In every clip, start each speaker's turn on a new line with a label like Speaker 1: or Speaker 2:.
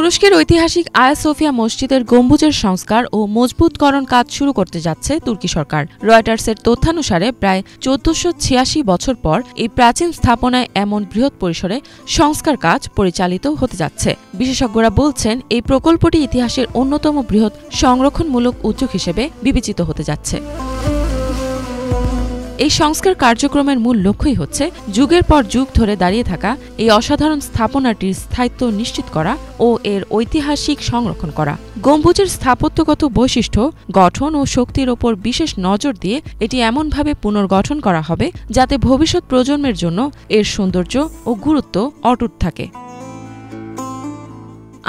Speaker 1: তুরস্কের ঐতিহাসিক আয়া সোফিয়া মসজিদের গম্বুজের সংস্কার ও মজবুতকরণ কাজ শুরু করতে যাচ্ছে তুর্কি সরকার। রয়টার্সের তথ্যানুসারে প্রায় ১৪৮৬ বছর পর এই প্রাচীন স্থাপনায় এমন বৃহৎ পরিসরে সংস্কার কাজ পরিচালিত হতে যাচ্ছে। বিশেষজ্ঞরা বলছেন, এই প্রকল্পটি ইতিহাসের অন্যতম বৃহৎ সংরক্ষণমূলক উদ্যোগ হিসেবে বিবেচিত হতে যাচ্ছে। এই সংস্কার কার্যক্রমের মূল লক্ষ্যই হচ্ছে যুগের পর যুগ ধরে দাঁড়িয়ে থাকা এই অসাধারণ স্থাপনাটির স্থায়িত্ব নিশ্চিত করা ও এর ঐতিহাসিক সংরক্ষণ করা। গম্বুজের স্থাপত্যগত বৈশিষ্ট্য, গঠন ও শক্তির ওপর বিশেষ নজর দিয়ে এটি এমনভাবে পুনর্গঠন করা হবে যাতে ভবিষ্যৎ প্রজন্মের জন্য এর সৌন্দর্য ও গুরুত্ব অটুট থাকে।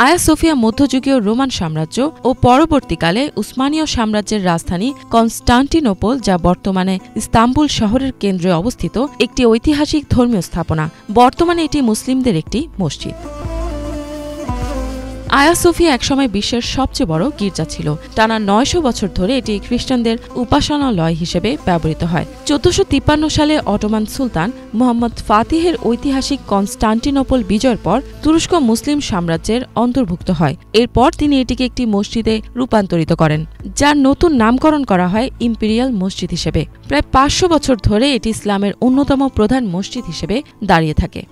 Speaker 1: আয়া সোফিয়া মধ্যযুগীয় রোমান সাম্রাজ্য ও পরবর্তীকালে উসমানীয় সাম্রাজ্যের রাজধানী কনস্টান্টিনোপল, যা বর্তমানে ইস্তাম্বুল শহরের কেন্দ্রে অবস্থিত একটি ঐতিহাসিক ধর্মীয় স্থাপনা। বর্তমানে এটি মুসলিমদের একটি মসজিদ। আয়া সোফিয়া একসময় বিশ্বের সবচেয়ে বড় গির্জা ছিল। টানা ৯০০ বছর ধরে এটি খ্রিস্টানদের উপাসনালয় হিসেবে ব্যবহৃত হয়। ১৪৫৩ সালে অটোমান সুলতান মুহাম্মদ ফাতিহের ঐতিহাসিক কনস্টান্টিনোপল বিজয়ের পর তুরস্ক মুসলিম সাম্রাজ্যের অন্তর্ভুক্ত হয়। এরপর তিনি এটিকে একটি মসজিদে রূপান্তরিত করেন, যার নতুন নামকরণ করা হয় ইম্পেরিয়াল মসজিদ হিসেবে। প্রায় ৫০০ বছর ধরে এটি ইসলামের অন্যতম প্রধান মসজিদ হিসেবে দাঁড়িয়ে থাকে।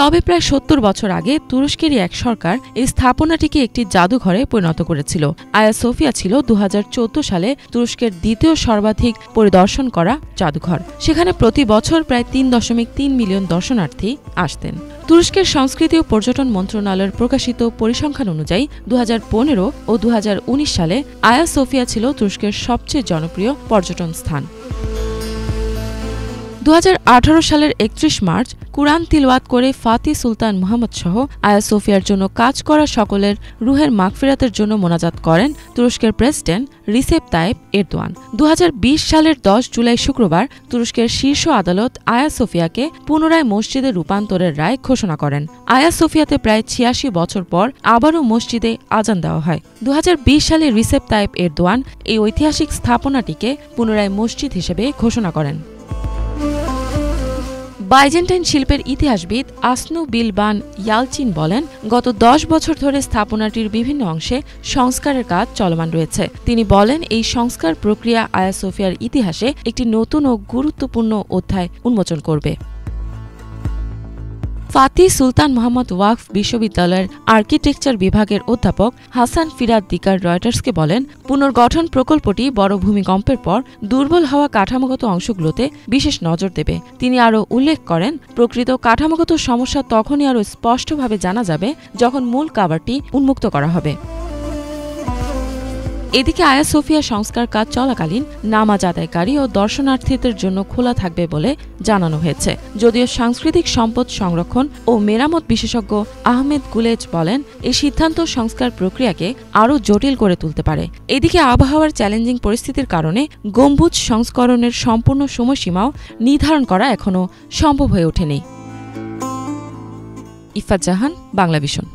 Speaker 1: তবে প্রায় ৭০ বছর আগে তুরস্কেরই এক সরকার এই স্থাপনাটিকে একটি জাদুঘরে পরিণত করেছিল। আয়া সোফিয়া ছিল ২০১৪ সালে তুরস্কের দ্বিতীয় সর্বাধিক পরিদর্শন করা জাদুঘর। সেখানে প্রতি বছর প্রায় ৩.৩ মিলিয়ন দর্শনার্থী আসতেন। তুরস্কের সংস্কৃতি ও পর্যটন মন্ত্রণালয়ের প্রকাশিত পরিসংখ্যান অনুযায়ী ২০১৫ ও ২০১৯ সালে আয়া সোফিয়া ছিল তুরস্কের সবচেয়ে জনপ্রিয় পর্যটন স্থান। ২০১৮ সালের ৩১ মার্চ কুরআন তিলাওয়াত করে ফাতিহ সুলতান মুহাম্মদ সহ আয়া সোফিয়ার জন্য কাজ করা সকলের রুহের মাগফিরাতের জন্য মোনাজাত করেন তুরস্কের প্রেসিডেন্ট রিসেপ তাইপ এরদোয়ান। ২০২০ সালের ১০ জুলাই শুক্রবার তুরস্কের শীর্ষ আদালত আয়া সোফিয়াকে পুনরায় মসজিদে রূপান্তরের রায় ঘোষণা করেন। আয়া সোফিয়াতে প্রায় ৮৬ বছর পর আবারও মসজিদে আজান দেওয়া হয়। ২০২০ সালে রিসেপ তাইপ এরদোয়ান এই ঐতিহাসিক স্থাপনাটিকে পুনরায় মসজিদ হিসেবে ঘোষণা করেন। বাইজেন্টাইন শিল্পের ইতিহাসবিদ আসনু বিলবান ইয়ালচিন বলেন, গত ১০ বছর ধরে স্থাপনাটির বিভিন্ন অংশে সংস্কারের কাজ চলমান রয়েছে। তিনি বলেন, এই সংস্কার প্রক্রিয়া আয়া সোফিয়ার ইতিহাসে একটি নতুন ও গুরুত্বপূর্ণ অধ্যায় উন্মোচন করবে। ফাতিহ সুলতান মুহাম্মদ ওয়াকফ বিশ্ববিদ্যালয়ের আর্কিটেকচার বিভাগের অধ্যাপক হাসান ফিরাদ দিকার রয়টার্সকে বলেন, পুনর্গঠন প্রকল্পটি বড় ভূমিকম্পের পর দুর্বল হওয়া কাঠামোগত অংশগুলোতে বিশেষ নজর দেবে। তিনি আরও উল্লেখ করেন, প্রকৃত কাঠামোগত সমস্যা তখনই আরও স্পষ্টভাবে জানা যাবে যখন মূল কাভারটি উন্মুক্ত করা হবে। এদিকে আয়া সোফিয়া সংস্কার কাজ চলাকালীন নামাজ আদায়কারী ও দর্শনার্থীদের জন্য খোলা থাকবে বলে জানানো হয়েছে। যদিও সাংস্কৃতিক সম্পদ সংরক্ষণ ও মেরামত বিশেষজ্ঞ আহমেদ গুলেজ বলেন, এই সিদ্ধান্ত সংস্কার প্রক্রিয়াকে আরও জটিল করে তুলতে পারে। এদিকে আবহাওয়ার চ্যালেঞ্জিং পরিস্থিতির কারণে গম্বুজ সংস্করণের সম্পূর্ণ সময়সীমাও নির্ধারণ করা এখনও সম্ভব হয়ে ওঠেনি। ইফাত জাহান, বাংলা ভিশন।